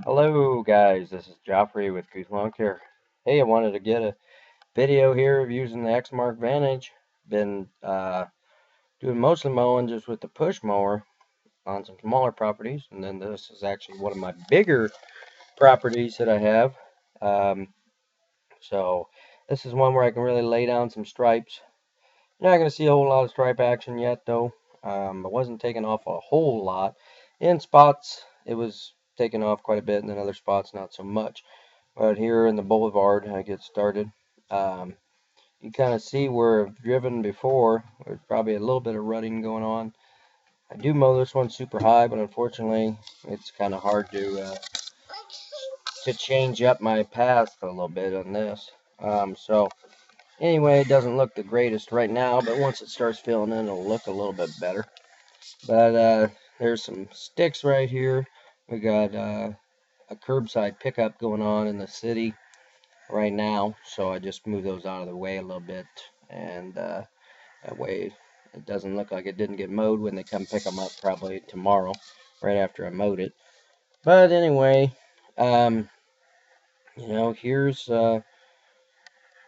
Hello guys, this is Joffrey with Goose Lawn Care. Hey, I wanted to get a video here of using the Exmark Vantage. Been doing mostly mowing just with the push mower on some smaller properties, and then this is actually one of my bigger properties that I have. Um, so this is one where I can really lay down some stripes. You're not going to see a whole lot of stripe action yet though. I wasn't taking off a whole lot. In spots it was taking off quite a bit, and then other spots not so much. But here in the boulevard, I get started. Um, you kind of see where I've driven before. There's probably a little bit of rutting going on. I do mow this one super high, but unfortunately, it's kind of hard to change up my path a little bit on this. So anyway, it doesn't look the greatest right now, but once it starts filling in, it'll look a little bit better. But there's some sticks right here. We got a curbside pickup going on in the city right now, so I just move those out of the way a little bit, and that way it doesn't look like it didn't get mowed when they come pick them up probably tomorrow, right after I mowed it. But anyway, um, here's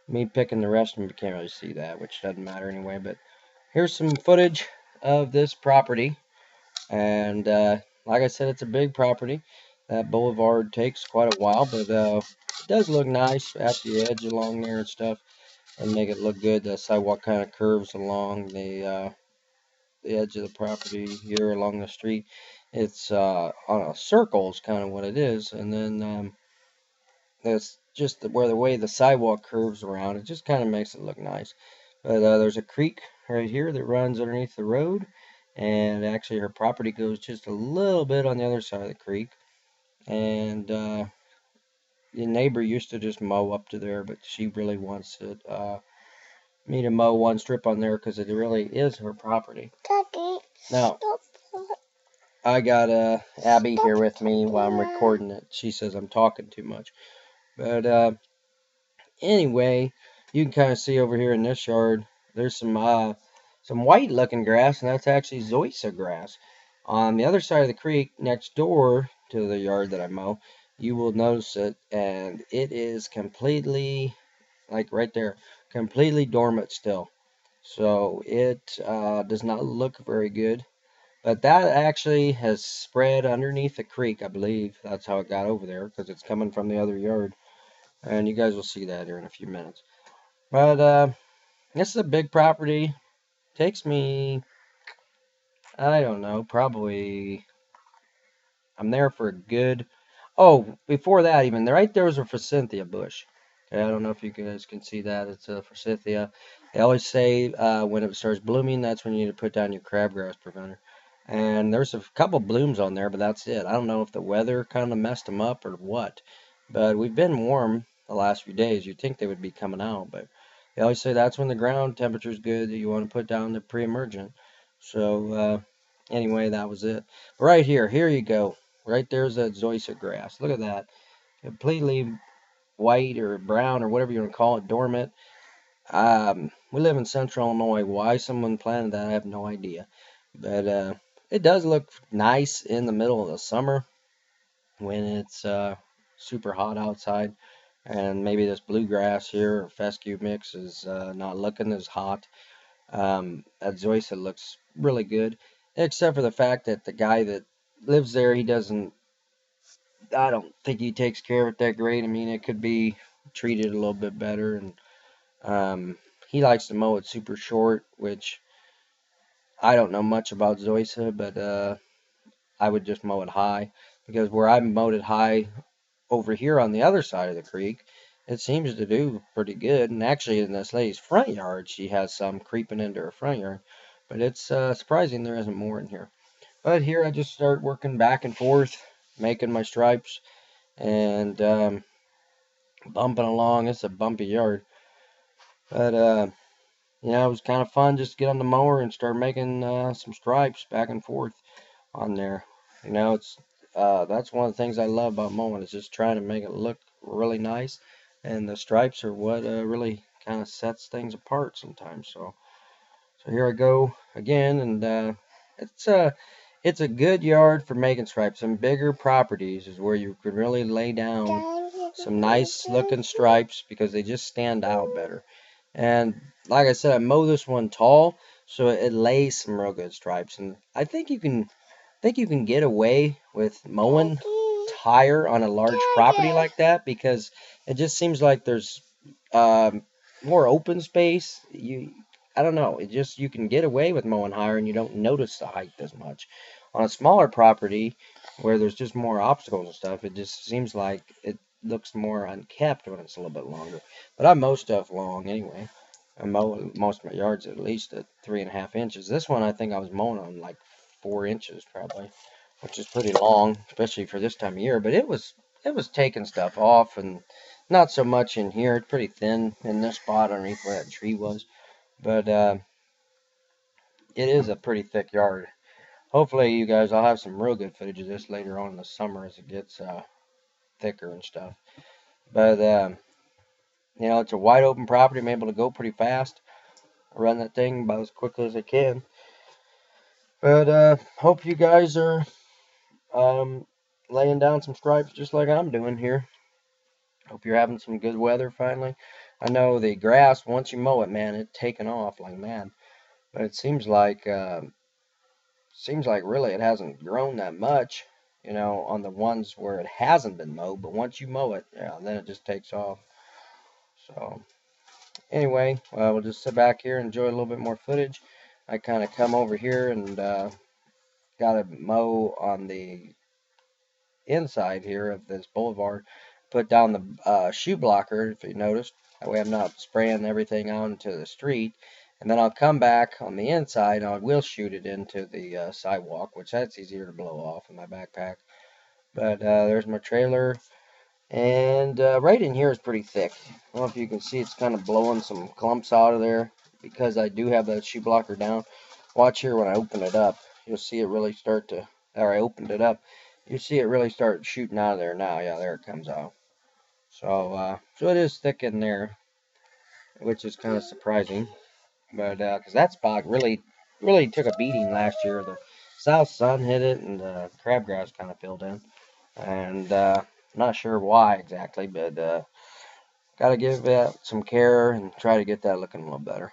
me picking the rest, and you can't really see that, which doesn't matter anyway. But here's some footage of this property, and like I said, it's a big property. That boulevard takes quite a while, but it does look nice at the edge along there and stuff, and make it look good. The sidewalk kind of curves along the edge of the property here along the street. It's on a circle is kind of what it is, and then that's just where the way the sidewalk curves around. It just kind of makes it look nice. But there's a creek right here that runs underneath the road, and actually her property goes just a little bit on the other side of the creek. And the neighbor used to just mow up to there, but she really wants it. Me to mow one strip on there because it really is her property. Daddy, Now, stop. I got Abby here with me while I'm recording it. She says I'm talking too much. But anyway, you can kind of see over here in this yard, there's some white looking grass, and that's actually zoysia grass. On the other side of the creek, next door to the yard that I mow, you will notice it, and it is completely, like right there, completely dormant still. So it does not look very good. But that actually has spread underneath the creek, I believe. That's how it got over there, because it's coming from the other yard. And you guys will see that here in a few minutes. But this is a big property. Takes me, I don't know, probably, I'm there for a good, oh, before that even, right there was a forsythia bush. Okay, I don't know if you guys can see that. It's a forsythia. They always say when it starts blooming, that's when you need to put down your crabgrass preventer. And there's a couple blooms on there, but that's it. I don't know if the weather kind of messed them up or what. But we've been warm the last few days. You'd think they would be coming out, but they always say that's when the ground temperature is good that you want to put down the pre-emergent. So anyway, that was it. Right here, here you go. Right there's that zoysia grass. Look at that. Completely white or brown or whatever you want to call it, dormant. We live in central Illinois. Why someone planted that, I have no idea. But it does look nice in the middle of the summer when it's super hot outside. And maybe this bluegrass here or fescue mix is not looking as hot. That zoysia looks really good, except for the fact that the guy that lives there, he doesn't, I don't think he takes care of it that great. I mean, it could be treated a little bit better, and he likes to mow it super short, which I don't know much about zoysia, but I would just mow it high, because where I mowed it high over here on the other side of the creek, it seems to do pretty good. And actually, in this lady's front yard, she has some creeping into her front yard, but it's surprising there isn't more in here. But here I just start working back and forth, making my stripes, and bumping along. It's a bumpy yard, but it was kind of fun just to get on the mower and start making some stripes back and forth on there. It's that's one of the things I love about mowing, is just trying to make it look really nice, and the stripes are what really kind of sets things apart sometimes. So here I go again, and it's it's a good yard for making stripes. Some bigger properties is where you could really lay down some nice looking stripes because they just stand out better. And like I said, I mow this one tall, so it lays some real good stripes. And I think you can get away with mowing higher on a large property like that because it just seems like there's um, more open space. I don't know. It just you can get away with mowing higher and you don't notice the height as much. On a smaller property where there's just more obstacles and stuff, it just seems like it looks more unkept when it's a little bit longer. But I mow stuff long anyway. I mow most of my yards at least at 3.5 inches. This one I think I was mowing on like 4 inches probably, which is pretty long, especially for this time of year. But it was taking stuff off and not so much in here. It's pretty thin in this spot underneath where that tree was. But it is a pretty thick yard. Hopefully, you guys, I'll have some real good footage of this later on in the summer as it gets thicker and stuff. But it's a wide open property. I'm able to go pretty fast. I run that thing about as quickly as I can. But hope you guys are um, laying down some stripes just like I'm doing here. Hope you're having some good weather finally. I know the grass, once you mow it, man, it's taking off like mad. But it seems like really it hasn't grown that much, on the ones where it hasn't been mowed. But once you mow it, yeah, then it just takes off. So anyway, we'll just sit back here and enjoy a little bit more footage. I kind of come over here and got to mow on the inside here of this boulevard. Put down the shoe blocker, if you noticed. That way I'm not spraying everything out into the street. And then I'll come back on the inside and I will shoot it into the sidewalk, which that's easier to blow off in my backpack. But there's my trailer. And right in here is pretty thick. I don't know if you can see it's kind of blowing some clumps out of there because I do have that shoe blocker down. Watch here when I open it up. You'll see it really start to, or I opened it up. You see it really start shooting out of there now. Yeah, there it comes out. So it is thick in there, which is kind of surprising. But because that spot really took a beating last year. The south sun hit it, and the crabgrass kind of filled in. And not sure why exactly, but got to give that some care and try to get that looking a little better.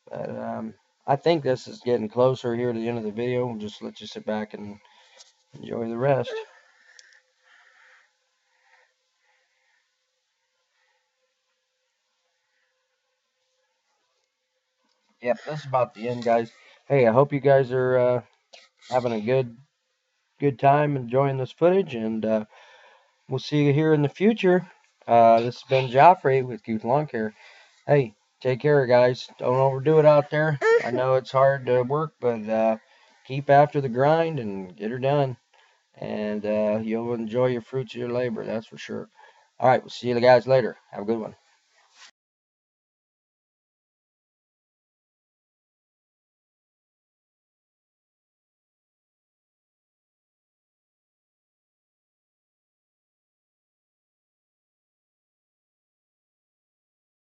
But I think this is getting closer here to the end of the video. We'll just let you sit back and enjoy the rest. Yep, that's about the end, guys. Hey, I hope you guys are having a good time enjoying this footage, and we'll see you here in the future. This has been Joffrey with Youth Lawn Care. Hey, take care, guys. Don't overdo it out there. I know it's hard to work, but keep after the grind and get her done. And you'll enjoy your fruits of your labor, that's for sure. All right, we'll see you guys later. Have a good one.